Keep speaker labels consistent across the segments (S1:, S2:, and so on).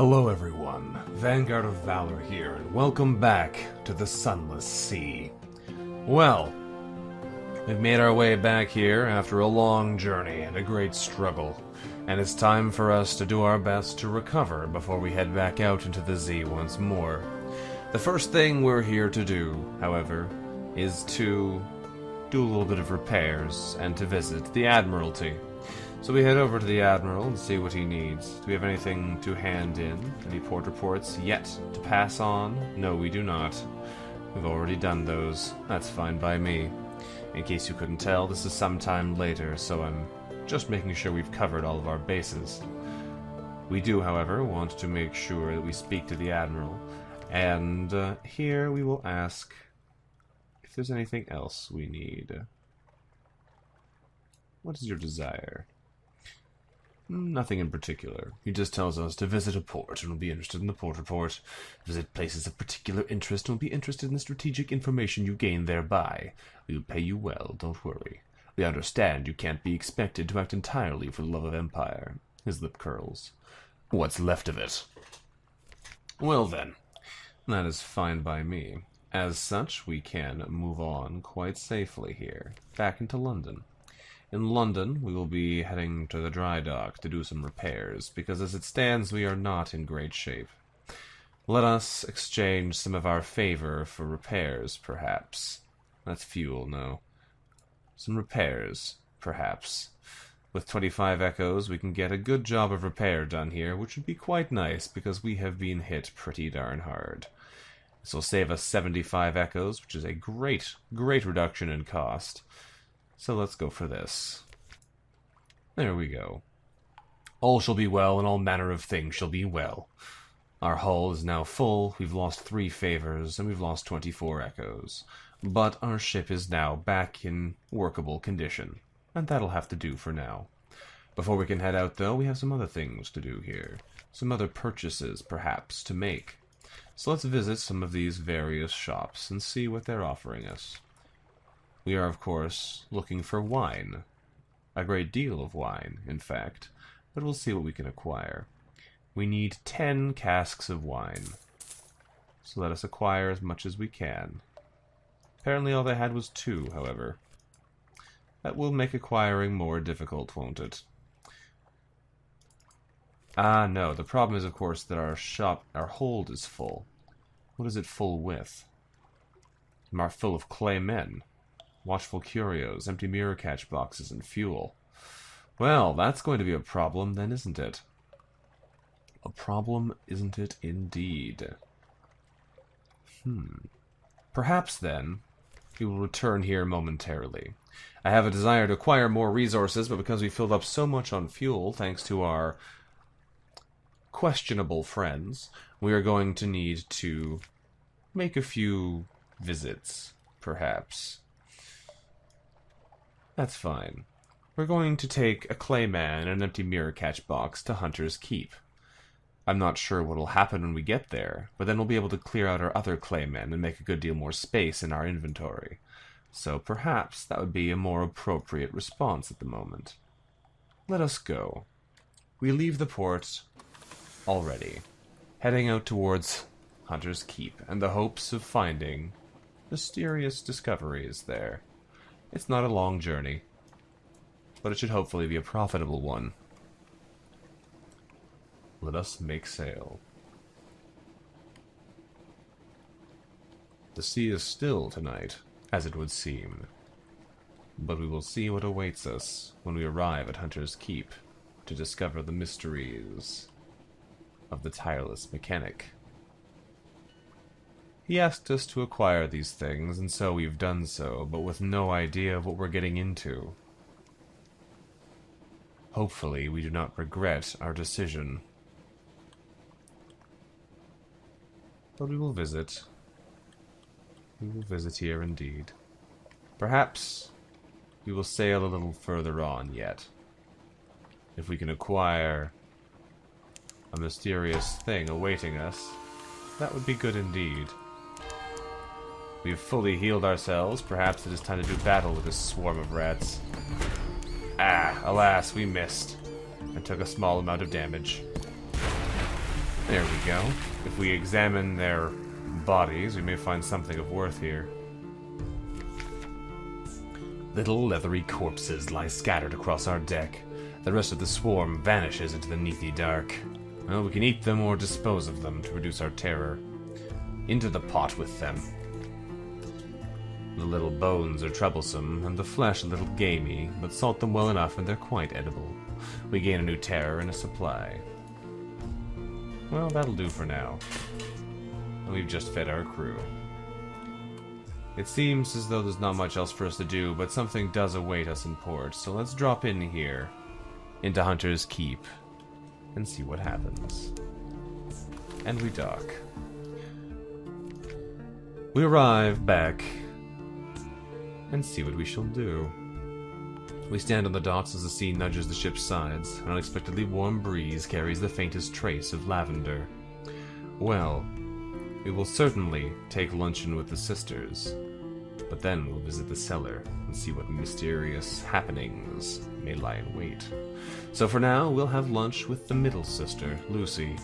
S1: Hello everyone, VanguardOfValor here, and welcome back to the Sunless Sea. Well, we've made our way back here after a long journey and a great struggle, and it's time for us to do our best to recover before we head back out into the sea once more. The first thing we're here to do, however, is to do a little bit of repairs and to visit the Admiralty. So we head over to the Admiral and see what he needs. Do we have anything to hand in? Any port reports yet to pass on? No, we do not. We've already done those. That's fine by me. In case you couldn't tell, this is sometime later, so I'm just making sure we've covered all of our bases. We do, however, want to make sure that we speak to the Admiral, and here we will ask if there's anything else we need. What is your desire? Nothing in particular. He just tells us to visit a port and we'll be interested in the port report, visit places of particular interest and we'll be interested in the strategic information you gain thereby. We'll pay you well, don't worry. We understand you can't be expected to act entirely for the love of empire. His lip curls. What's left of it? Well then, that is fine by me. As such, we can move on quite safely here, back into London. In London, we will be heading to the dry dock to do some repairs, because as it stands, we are not in great shape. Let us exchange some of our favor for repairs, perhaps. That's fuel, no. Some repairs, perhaps. With 25 echoes, we can get a good job of repair done here, which would be quite nice, because we have been hit pretty darn hard. This will save us 75 echoes, which is a great reduction in cost. So let's go for this. There we go. All shall be well, and all manner of things shall be well. Our hull is now full, we've lost 3 favors, and we've lost 24 echoes. But our ship is now back in workable condition, and that'll have to do for now. Before we can head out, though, we have some other things to do here. Some other purchases, perhaps, to make. So let's visit some of these various shops and see what they're offering us. We are, of course, looking for wine. A great deal of wine, in fact, but we'll see what we can acquire. We need 10 casks of wine, so let us acquire as much as we can. Apparently all they had was 2, however. That will make acquiring more difficult, won't it? Ah, no, the problem is, of course, that our hold is full. What is it full with? Full of clay men. Watchful curios, empty mirror catch boxes, and fuel. Well, that's going to be a problem then, isn't it? A problem, isn't it, indeed? Perhaps, then, we will return here momentarily. I have a desire to acquire more resources, but because we filled up so much on fuel, thanks to our questionable friends, we are going to need to make a few visits, perhaps. That's fine. We're going to take a clay man and an empty mirror catch box to Hunter's Keep. I'm not sure what'll happen when we get there, but then we'll be able to clear out our other clay men and make a good deal more space in our inventory. So perhaps that would be a more appropriate response at the moment. Let us go. We leave the port already, heading out towards Hunter's Keep and the hopes of finding mysterious discoveries there. It's not a long journey, but it should hopefully be a profitable one. Let us make sail. The sea is still tonight, as it would seem, but we will see what awaits us when we arrive at Hunter's Keep to discover the mysteries of the tireless mechanic. He asked us to acquire these things, and so we've done so, but with no idea of what we're getting into. Hopefully, we do not regret our decision. But we will visit. We will visit here indeed. Perhaps we will sail a little further on yet. If we can acquire a mysterious thing awaiting us, that would be good indeed. We've fully healed ourselves. Perhaps it is time to do battle with this swarm of rats. Ah, alas, we missed, and took a small amount of damage. There we go. If we examine their bodies, we may find something of worth here. Little leathery corpses lie scattered across our deck. The rest of the swarm vanishes into the neathly dark. Well, we can eat them or dispose of them to reduce our terror. Into the pot with them. The little bones are troublesome, and the flesh a little gamey, but salt them well enough and they're quite edible. We gain a new terror and a supply. Well, that'll do for now. And we've just fed our crew. It seems as though there's not much else for us to do, but something does await us in port, so let's drop in here, into Hunter's Keep, and see what happens. And we dock. We arrive back, and see what we shall do. We stand on the docks as the sea nudges the ship's sides. An unexpectedly warm breeze carries the faintest trace of lavender. Well, we will certainly take luncheon with the sisters, but then we'll visit the cellar and see what mysterious happenings may lie in wait. So for now, we'll have lunch with the middle sister, Lucy.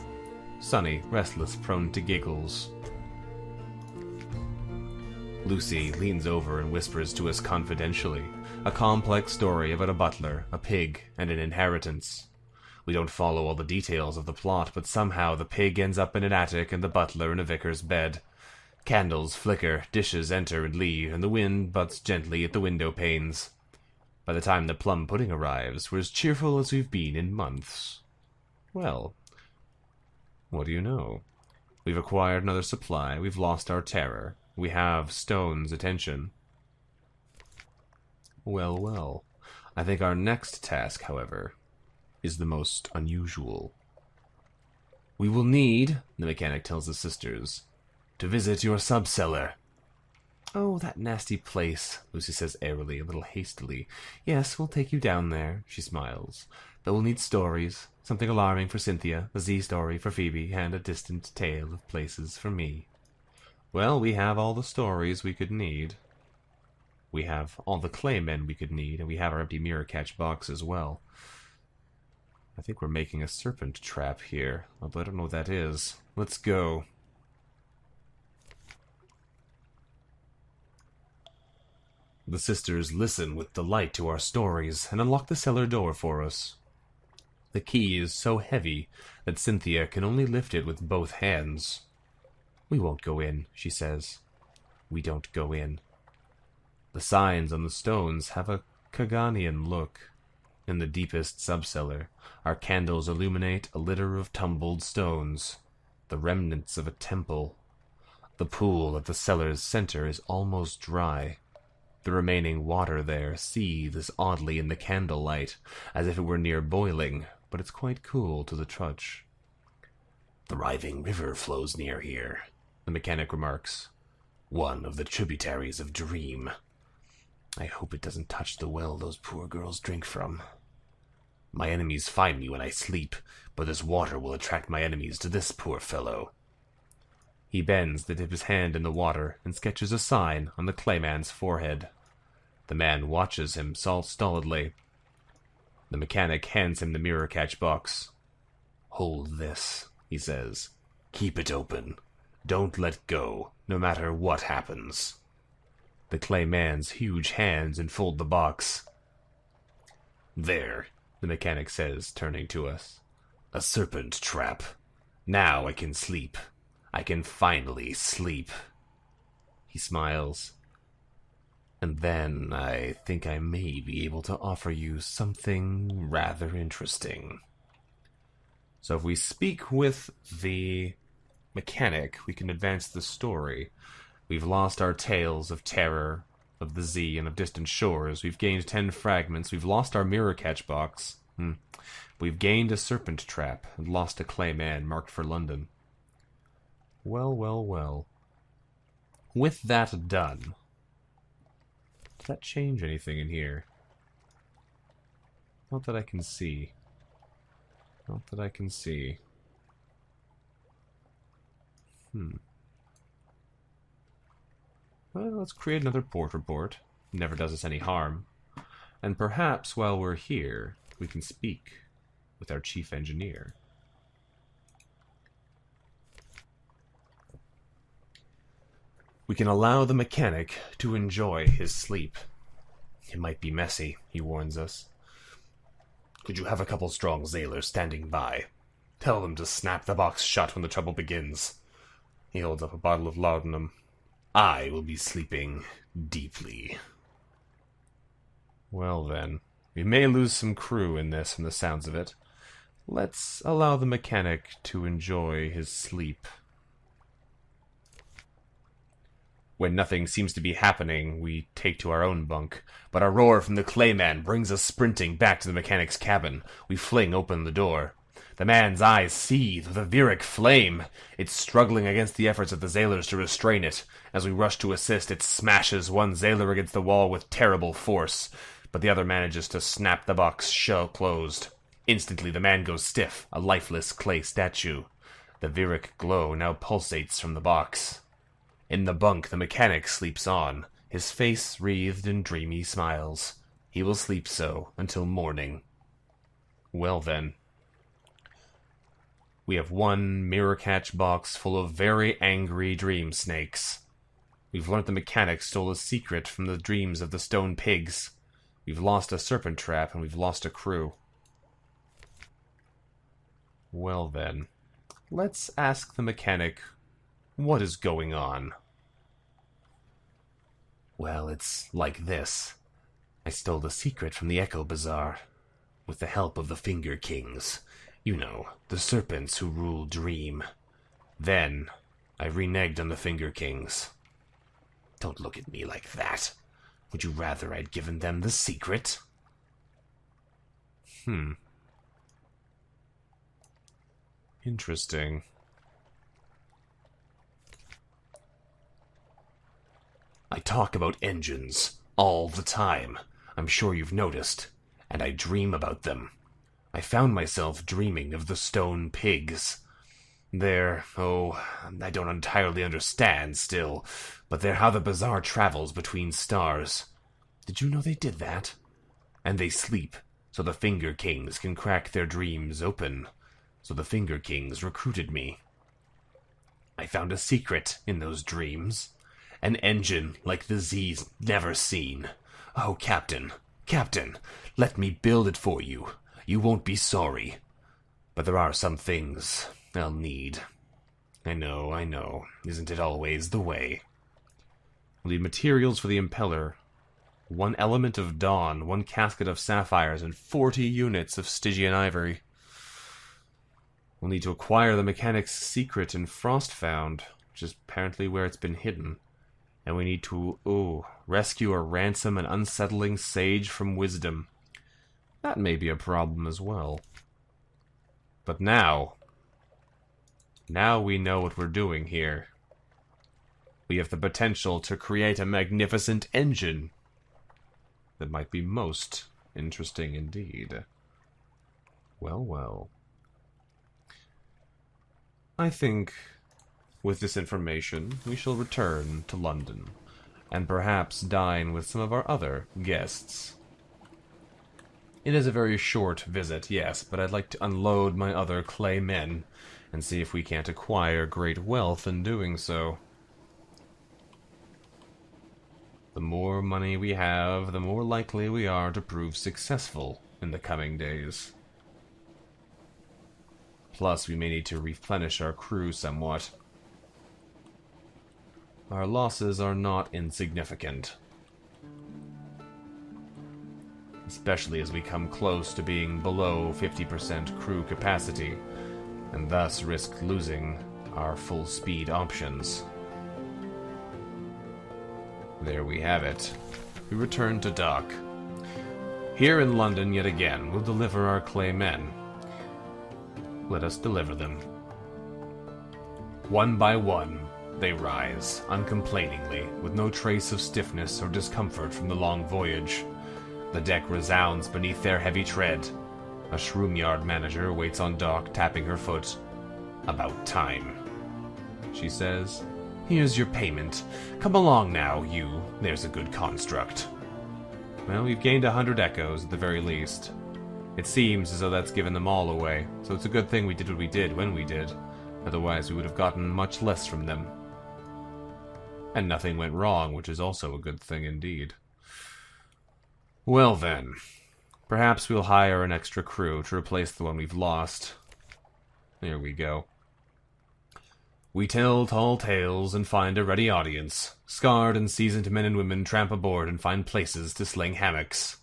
S1: Sunny, restless, prone to giggles. Lucy leans over and whispers to us confidentially, a complex story about a butler, a pig, and an inheritance. We don't follow all the details of the plot, but somehow the pig ends up in an attic and the butler in a vicar's bed. Candles flicker, dishes enter and leave, and the wind butts gently at the window panes. By the time the plum pudding arrives, we're as cheerful as we've been in months. Well, what do you know? We've acquired another supply, we've lost our terror. We have Stone's attention. Well, well. I think our next task, however, is the most unusual. We will need, the mechanic tells the sisters, to visit your sub-cellar. Oh, that nasty place, Lucy says airily, a little hastily. Yes, we'll take you down there, she smiles. But we'll need stories, something alarming for Cynthia, a Z story for Phoebe, and a distant tale of places for me. Well, we have all the stories we could need. We have all the claymen we could need, and we have our empty mirror catch box as well. I think we're making a serpent trap here, although I don't know what that is. Let's go. The sisters listen with delight to our stories and unlock the cellar door for us. The key is so heavy that Cynthia can only lift it with both hands. We won't go in, she says. We don't go in. The signs on the stones have a Kaganian look. In the deepest subcellar, our candles illuminate a litter of tumbled stones, the remnants of a temple. The pool at the cellar's center is almost dry. The remaining water there seethes oddly in the candlelight, as if it were near boiling, but it's quite cool to the touch. The writhing river flows near here, the mechanic remarks. One of the tributaries of Dream. I hope it doesn't touch the well those poor girls drink from. My enemies find me when I sleep, but this water will attract my enemies to this poor fellow. He bends to dip his hand in the water and sketches a sign on the clayman's forehead. The man watches him stolidly. The mechanic hands him the mirror catch box. Hold this, he says. Keep it open. Don't let go, no matter what happens. The clayman's huge hands enfold the box. There, the mechanic says, turning to us. A serpent trap. Now I can sleep. I can finally sleep. He smiles. And then I think I may be able to offer you something rather interesting. So if we speak with the mechanic, we can advance the story. We've lost our tales of terror, of the Z, and of distant shores. We've gained 10 fragments. We've lost our mirror catch box. We've gained a serpent trap and lost a clayman marked for London. Well, well, well. With that done, does that change anything in here? Not that I can see. Not that I can see. Well, let's create another port report. Never does us any harm. And perhaps while we're here, we can speak with our chief engineer. We can allow the mechanic to enjoy his sleep. It might be messy, he warns us. Could you have a couple strong sailors standing by? Tell them to snap the box shut when the trouble begins. He holds up a bottle of laudanum. I will be sleeping deeply. Well then, we may lose some crew in this from the sounds of it. Let's allow the mechanic to enjoy his sleep. When nothing seems to be happening, we take to our own bunk, but a roar from the clayman brings us sprinting back to the mechanic's cabin. We fling open the door. The man's eyes seethe with a Viric flame. It's struggling against the efforts of the sailors to restrain it. As we rush to assist, it smashes one sailor against the wall with terrible force, but the other manages to snap the box closed. Instantly the man goes stiff, a lifeless clay statue. The Viric glow now pulsates from the box. In the bunk, the mechanic sleeps on, his face wreathed in dreamy smiles. He will sleep so until morning. Well then. We have one mirror catch box full of very angry dream snakes. We've learnt the mechanic stole a secret from the dreams of the stone pigs. We've lost a serpent trap and we've lost a crew. Well then, let's ask the mechanic, what is going on? Well, it's like this. I stole the secret from the Echo Bazaar, with the help of the Finger Kings. You know, the serpents who rule Dream. Then, I reneged on the Finger Kings. Don't look at me like that. Would you rather I'd given them the secret? Interesting. I talk about engines all the time. I'm sure you've noticed. And I dream about them. I found myself dreaming of the stone pigs. I don't entirely understand still, but they're how the bazaar travels between stars. Did you know they did that? And they sleep, so the Finger Kings can crack their dreams open. So the Finger Kings recruited me. I found a secret in those dreams. An engine like the Z's never seen. Oh, Captain, let me build it for you. You won't be sorry. But there are some things I'll need. I know. Isn't it always the way? We'll need materials for the impeller. 1 element of dawn, 1 casket of sapphires, and 40 units of Stygian ivory. We'll need to acquire the mechanic's secret in Frostfound, which is apparently where it's been hidden. And we need to, rescue a ransom and unsettling sage from Wisdom. That may be a problem as well. But now we know what we're doing here. We have the potential to create a magnificent engine that might be most interesting indeed. Well. I think with this information, we shall return to London, and perhaps dine with some of our other guests. It is a very short visit, yes, but I'd like to unload my other clay men, and see if we can't acquire great wealth in doing so. The more money we have, the more likely we are to prove successful in the coming days. Plus, we may need to replenish our crew somewhat. Our losses are not insignificant. Especially as we come close to being below 50% crew capacity, and thus risk losing our full-speed options. There we have it. We return to dock. Here in London yet again, we'll deliver our clay men. Let us deliver them. One by one, they rise, uncomplainingly, with no trace of stiffness or discomfort from the long voyage. The deck resounds beneath their heavy tread. A shroom-yard manager waits on dock, tapping her foot. About time, she says. Here's your payment. Come along now, you. There's a good construct. Well, we've gained 100 echoes at the very least. It seems as though that's given them all away, so it's a good thing we did what we did when we did. Otherwise, we would have gotten much less from them. And nothing went wrong, which is also a good thing indeed. Well then, perhaps we'll hire an extra crew to replace the one we've lost. There we go. We tell tall tales and find a ready audience. Scarred and seasoned men and women tramp aboard and find places to sling hammocks.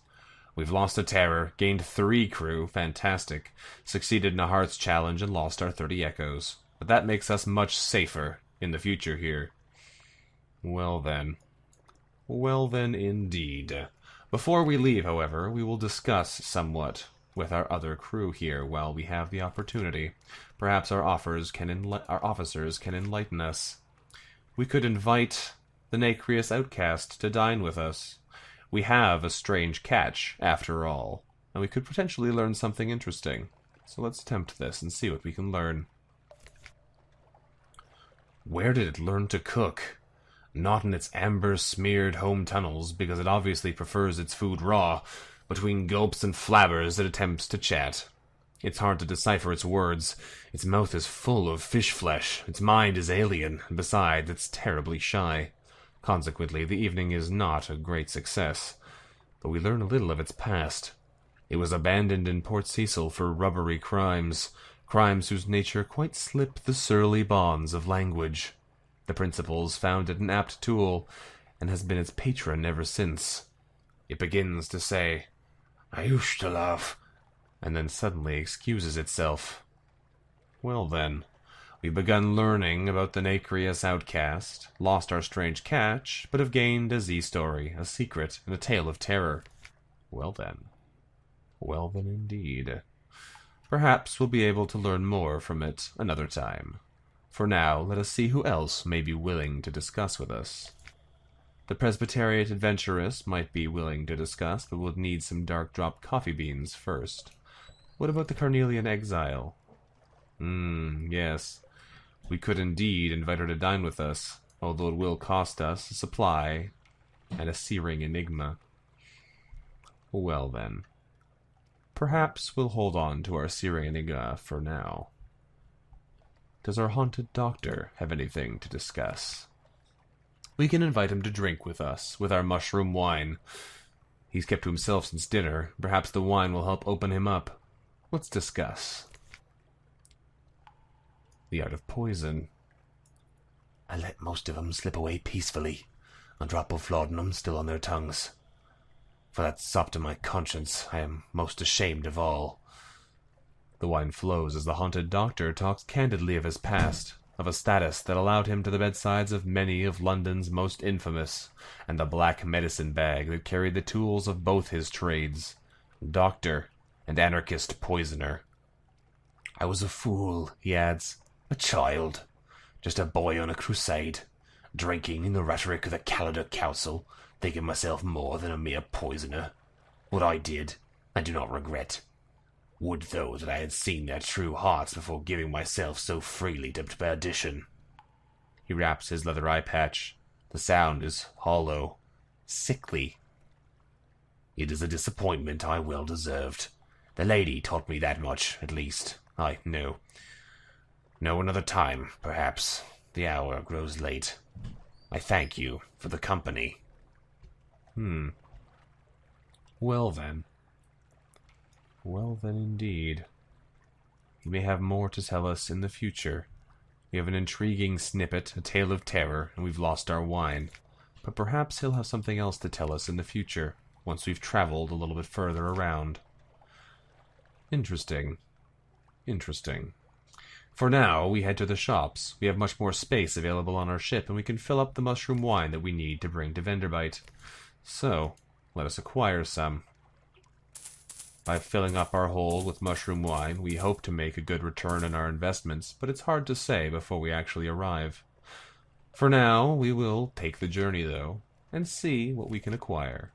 S1: We've lost a terror, gained 3 crew, fantastic, succeeded in a hearts challenge and lost our 30 echoes. But that makes us much safer in the future here. Well then. Well then indeed. Before we leave, however, we will discuss somewhat with our other crew here while we have the opportunity. Perhaps our officers can enlighten us. We could invite the nacreous outcast to dine with us. We have a strange catch, after all, and we could potentially learn something interesting. So let's attempt this and see what we can learn. Where did it learn to cook? Not in its amber-smeared home tunnels, because it obviously prefers its food raw. Between gulps and flabbers, it attempts to chat. It's hard to decipher its words. Its mouth is full of fish flesh. Its mind is alien, and besides, it's terribly shy. Consequently, the evening is not a great success. But we learn a little of its past. It was abandoned in Port Cecil for rubbery crimes. Crimes whose nature quite slip the surly bonds of language. The principals found it an apt tool, and has been its patron ever since. It begins to say, "I used to love," and then suddenly excuses itself. Well then, we've begun learning about the nacreous outcast, lost our strange catch, but have gained a Z-story, a secret, and a tale of terror. Well then. Well then indeed. Perhaps we'll be able to learn more from it another time. For now, let us see who else may be willing to discuss with us. The Presbyterian adventuress might be willing to discuss, but we'll need some dark drop coffee beans first. What about the Carnelian exile? Yes. We could indeed invite her to dine with us, although it will cost us a supply and a searing enigma. Well then. Perhaps we'll hold on to our searing enigma for now. Does our haunted doctor have anything to discuss? We can invite him to drink with us, with our mushroom wine. He's kept to himself since dinner. Perhaps the wine will help open him up. Let's discuss. The art of poison.
S2: I let most of 'em slip away peacefully, a drop of laudanum still on their tongues. For that sop to my conscience I am most ashamed of all.
S1: The wine flows as the haunted doctor talks candidly of his past, of a status that allowed him to the bedsides of many of London's most infamous, and the black medicine bag that carried the tools of both his trades, doctor and anarchist poisoner.
S2: I was a fool, he adds, a child, just a boy on a crusade, drinking in the rhetoric of the Calendar Council, thinking myself more than a mere poisoner. What I did, I do not regret. Would, though, that I had seen their true hearts before giving myself so freely to perdition.
S1: He raps his leather eye patch. The sound is hollow, sickly.
S2: It is a disappointment I well deserved. The lady taught me that much, at least. I know. No, another time, perhaps. The hour grows late. I thank you for the company.
S1: Well then. Well then indeed. He may have more to tell us in the future. We have an intriguing snippet, a tale of terror, and we've lost our wine. But perhaps he'll have something else to tell us in the future, once we've traveled a little bit further around. Interesting. Interesting. For now, we head to the shops. We have much more space available on our ship, and we can fill up the mushroom wine that we need to bring to Vanderbite. So, let us acquire some. By filling up our hold with mushroom wine, we hope to make a good return on our investments, but it's hard to say before we actually arrive. For now, we will take the journey, though, and see what we can acquire.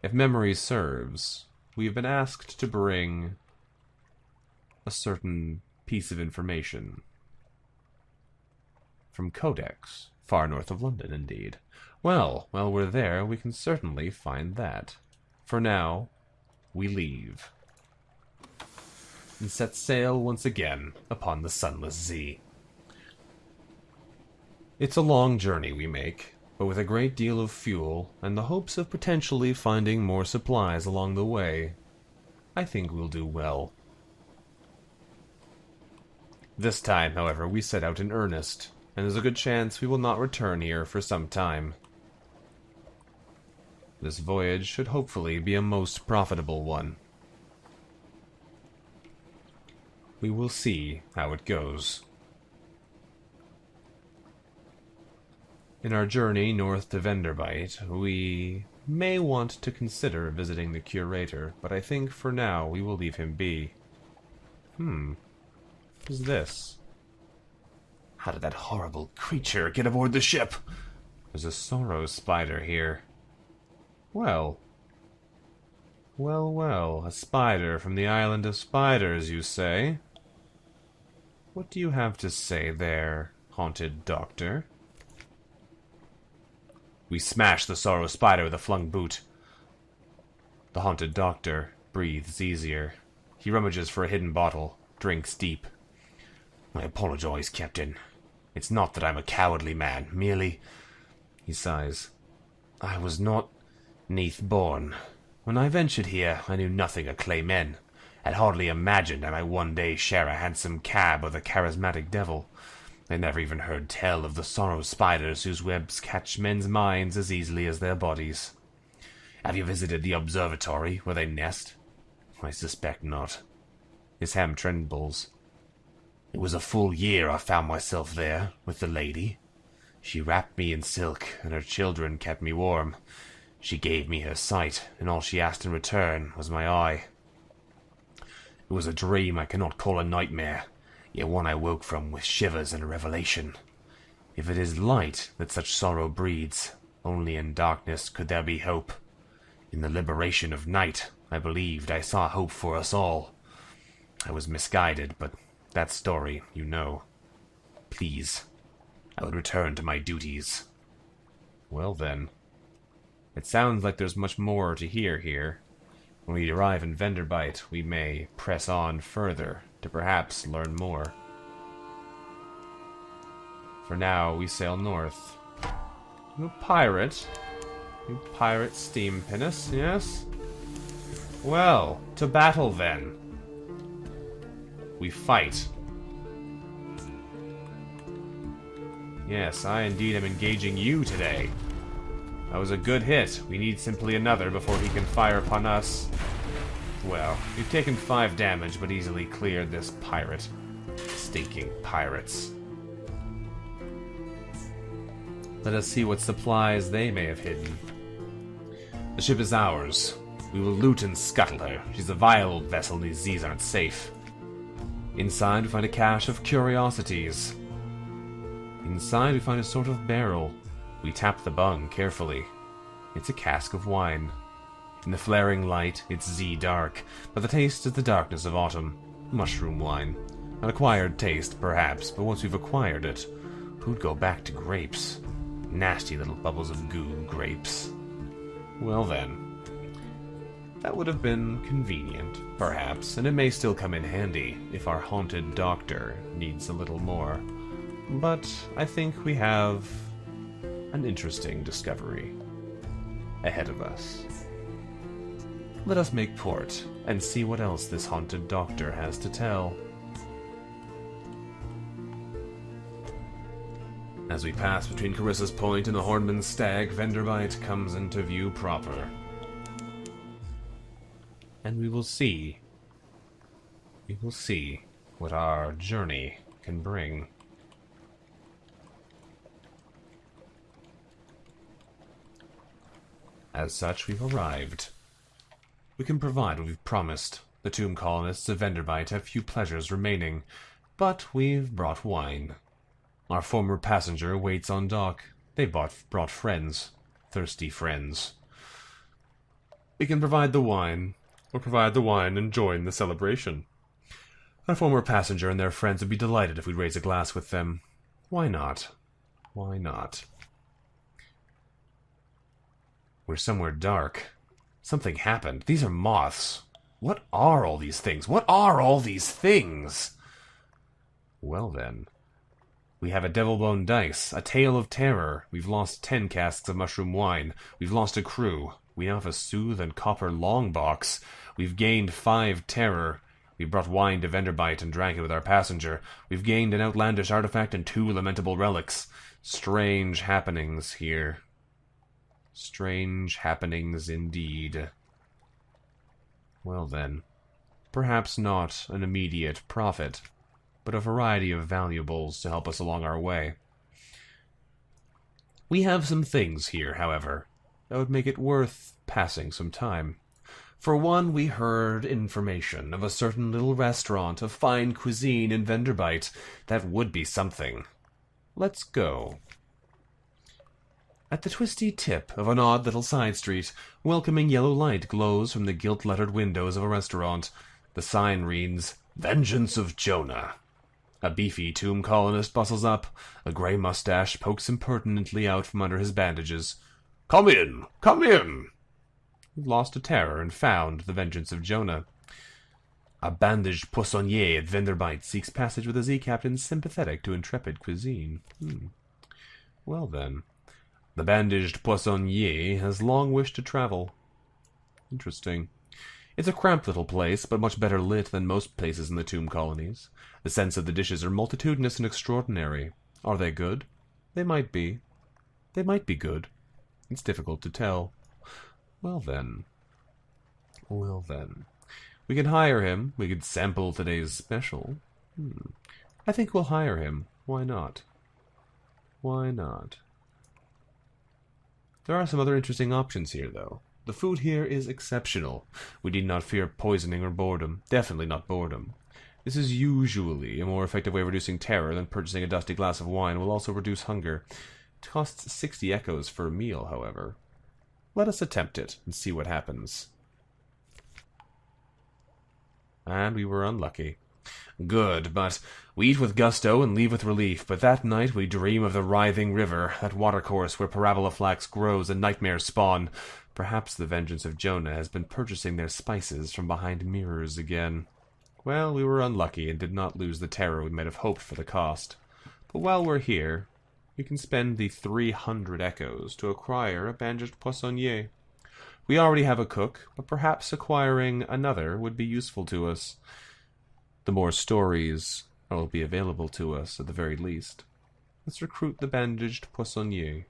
S1: If memory serves, we have been asked to bring a certain piece of information from Codex, far north of London, indeed. Well, while we're there, we can certainly find that. For now, we leave. And set sail once again upon the Sunless Sea. It's a long journey we make, but with a great deal of fuel and the hopes of potentially finding more supplies along the way, I think we'll do well. This time, however, we set out in earnest, and there's a good chance we will not return here for some time. This voyage should hopefully be a most profitable one. We will see how it goes. In our journey north to Venderbite, we may want to consider visiting the curator, but I think for now we will leave him be. What is this?
S2: How did that horrible creature get aboard the ship?
S1: There's a sorrow spider here. Well, a spider from the island of spiders, you say? What do you have to say there, haunted doctor? We smash the sorrow spider with a flung boot. The haunted doctor breathes easier. He rummages for a hidden bottle, drinks deep.
S2: I apologize, Captain. It's not that I'm a cowardly man, merely...
S1: He sighs.
S2: I was not neath born. When I ventured here, I knew nothing of clay men. Had hardly imagined I might one day share a handsome cab with a charismatic devil. I never even heard tell of the sorrow spiders whose webs catch men's minds as easily as their bodies. Have you visited the observatory where they nest? I suspect not.
S1: His ham trembles.
S2: It was a full year I found myself there, with the lady. She wrapped me in silk, and her children kept me warm. She gave me her sight, and all she asked in return was my eye. It was a dream I cannot call a nightmare, yet one I woke from with shivers and a revelation. If it is light that such sorrow breeds, only in darkness could there be hope. In the liberation of night, I believed I saw hope for us all. I was misguided, but that story you know. Please, I would return to my duties.
S1: Well then. It sounds like there's much more to hear here. When we arrive in Venderbite, we may press on further to perhaps learn more. For now, we sail north. You pirate? You pirate steam pinnace, yes? Well, to battle then. We fight. Yes, I indeed am engaging you today. That was a good hit. We need simply another before he can fire upon us. Well, we've taken 5 damage, but easily cleared this pirate. Stinking pirates. Let us see what supplies they may have hidden. The ship is ours. We will loot and scuttle her. She's a vile old vessel, and these seas aren't safe. Inside, we find a cache of curiosities. Inside, we find a sort of barrel. We tap the bung carefully. It's a cask of wine. In the flaring light, it's Z-dark, but the taste is the darkness of autumn. Mushroom wine. An acquired taste, perhaps, but once we've acquired it, who'd go back to grapes? Nasty little bubbles of goo grapes. Well then. That would have been convenient, perhaps, and it may still come in handy if our haunted doctor needs a little more. But I think we have an interesting discovery ahead of us. Let us make port and see what else this haunted doctor has to tell. As we pass between Carissa's Point and the Hornman's Stag, Venderbite comes into view proper. And we will see what our journey can bring. As such, we've arrived. We can provide what we've promised. The tomb colonists of Venderbite have few pleasures remaining, but we've brought wine. Our former passenger waits on dock. They've brought friends. Thirsty friends. We can provide the wine, or provide the wine and join the celebration. Our former passenger and their friends would be delighted if we'd raise a glass with them. Why not? Why not? We're somewhere dark. Something happened. These are moths. What are all these things? What are all these things? Well then, We have a devil bone dice, a tale of terror. We've lost 10 casks of mushroom wine. We've lost a crew. We now have a soothe and copper long box. We've gained 5 terror. We brought wine to Venderbite and drank it with our passenger. We've gained an outlandish artifact and 2 lamentable relics. Strange happenings here. Strange happenings indeed. Well then, perhaps not an immediate profit, but a variety of valuables to help us along our way. We have some things here, however, that would make it worth passing some time. For one, we heard information of a certain little restaurant of fine cuisine in Venderbite that would be something. Let's go. At the twisty tip of an odd little side street, welcoming yellow light glows from the gilt-lettered windows of a restaurant. The sign reads, "Vengeance of Jonah." A beefy tomb colonist bustles up. A grey mustache pokes impertinently out from under his bandages. "Come in! Come in!" We've lost to terror and found the Vengeance of Jonah. A bandaged poissonnier at Venderbite seeks passage with a Z-captain sympathetic to intrepid cuisine. Well then. The bandaged poissonnier has long wished to travel. Interesting. It's a cramped little place, but much better lit than most places in the tomb colonies. The scents of the dishes are multitudinous and extraordinary. Are they good? They might be. They might be good. It's difficult to tell. Well then. Well then. We can hire him. We could sample today's special. I think we'll hire him. Why not? Why not? There are some other interesting options here, though. The food here is exceptional. We need not fear poisoning or boredom. Definitely not boredom. This is usually a more effective way of reducing terror than purchasing a dusty glass of wine will also reduce hunger. It costs 60 echoes for a meal, however. Let us attempt it and see what happens. And we were unlucky. Good, but we eat with gusto and leave with relief, but that night we dream of the writhing river, that watercourse where parabola flax grows and nightmares spawn. Perhaps the Vengeance of Jonah has been purchasing their spices from behind mirrors again. Well, we were unlucky and did not lose the terror we might have hoped for the cost. But while we're here, we can spend the 300 echoes to acquire a bandaged poissonnier. We already have a cook, but perhaps acquiring another would be useful to us. The more stories will be available to us, at the very least. Let's recruit the bandaged poissonnier.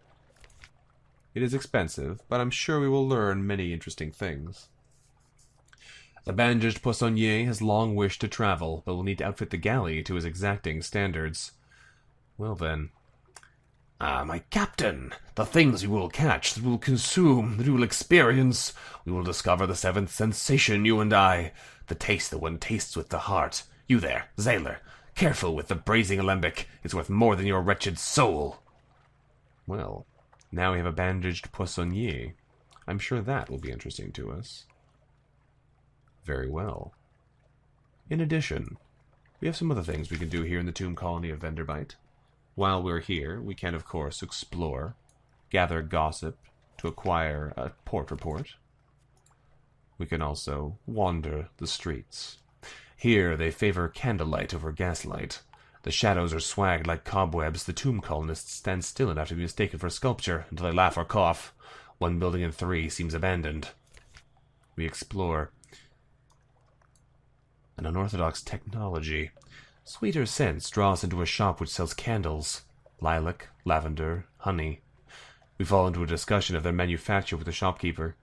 S1: It is expensive, but I'm sure we will learn many interesting things. The bandaged poissonnier has long wished to travel, but will need to outfit the galley to his exacting standards. Well then. Ah, my captain! The things we will catch, that we will consume, that we will experience. We will discover the seventh sensation, you and I. The taste that one tastes with the heart. You there, sailor. Careful with the braising alembic. It's worth more than your wretched soul. Well, now we have a bandaged poissonnier. I'm sure that will be interesting to us. Very well. In addition, we have some other things we can do here in the tomb colony of Venderbite. While we're here, we can, of course, explore, gather gossip to acquire a port report. We can also wander the streets. Here they favor candlelight over gaslight. The shadows are swagged like cobwebs. The tomb colonists stand still enough to be mistaken for sculpture until they laugh or cough. One building in 3 seems abandoned. We explore. An unorthodox technology. Sweeter scents draw us into a shop which sells candles. Lilac, lavender, honey. We fall into a discussion of their manufacture with the shopkeeper.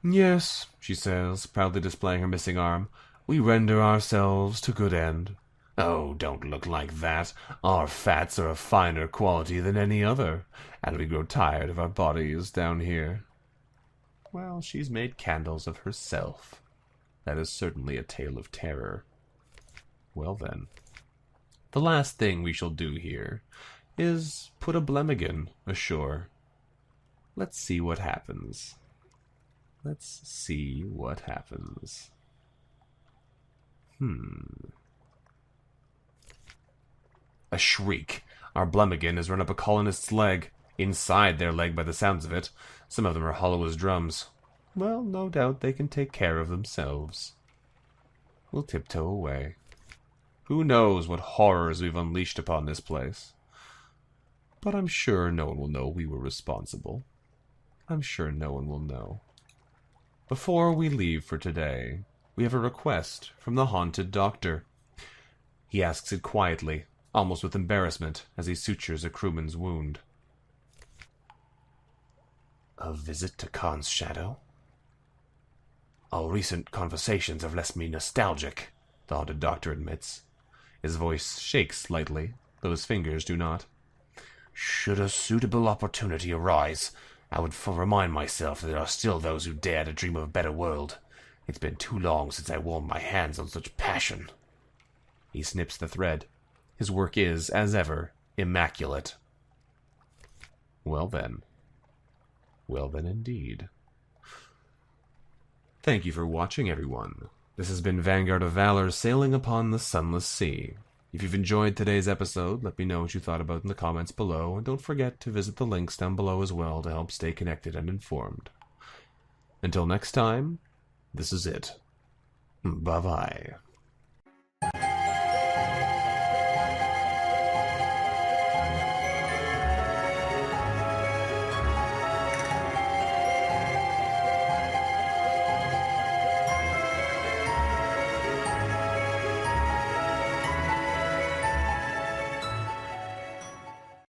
S1: "Yes," she says, proudly displaying her missing arm. "We render ourselves to good end." "Oh, don't look like that. Our fats are of finer quality than any other, and we grow tired of our bodies down here." Well, she's made candles of herself. That is certainly a tale of terror. Well then. The last thing we shall do here is put a Blemigan ashore. Let's see what happens. Let's see what happens. A shriek. Our Blemigan has run up a colonist's leg. Inside their leg by the sounds of it. Some of them are hollow as drums. Well, no doubt they can take care of themselves. We'll tiptoe away. Who knows what horrors we've unleashed upon this place? But I'm sure no one will know we were responsible. I'm sure no one will know. Before we leave for today, we have a request from the haunted doctor. He asks it quietly, almost with embarrassment, as he sutures a crewman's wound.
S2: A visit to Khan's shadow? Our recent conversations have left me nostalgic,
S1: the haunted doctor admits. His voice shakes slightly, though his fingers do not.
S2: Should a suitable opportunity arise, I would remind myself that there are still those who dare to dream of a better world. It's been too long since I warmed my hands on such passion.
S1: He snips the thread. His work is, as ever, immaculate. Well then. Well then indeed. Thank you for watching, everyone. This has been Vanguard of Valor sailing upon the Sunless Sea. If you've enjoyed today's episode, let me know what you thought about in the comments below, and don't forget to visit the links down below as well to help stay connected and informed. Until next time, this is it. Bye-bye.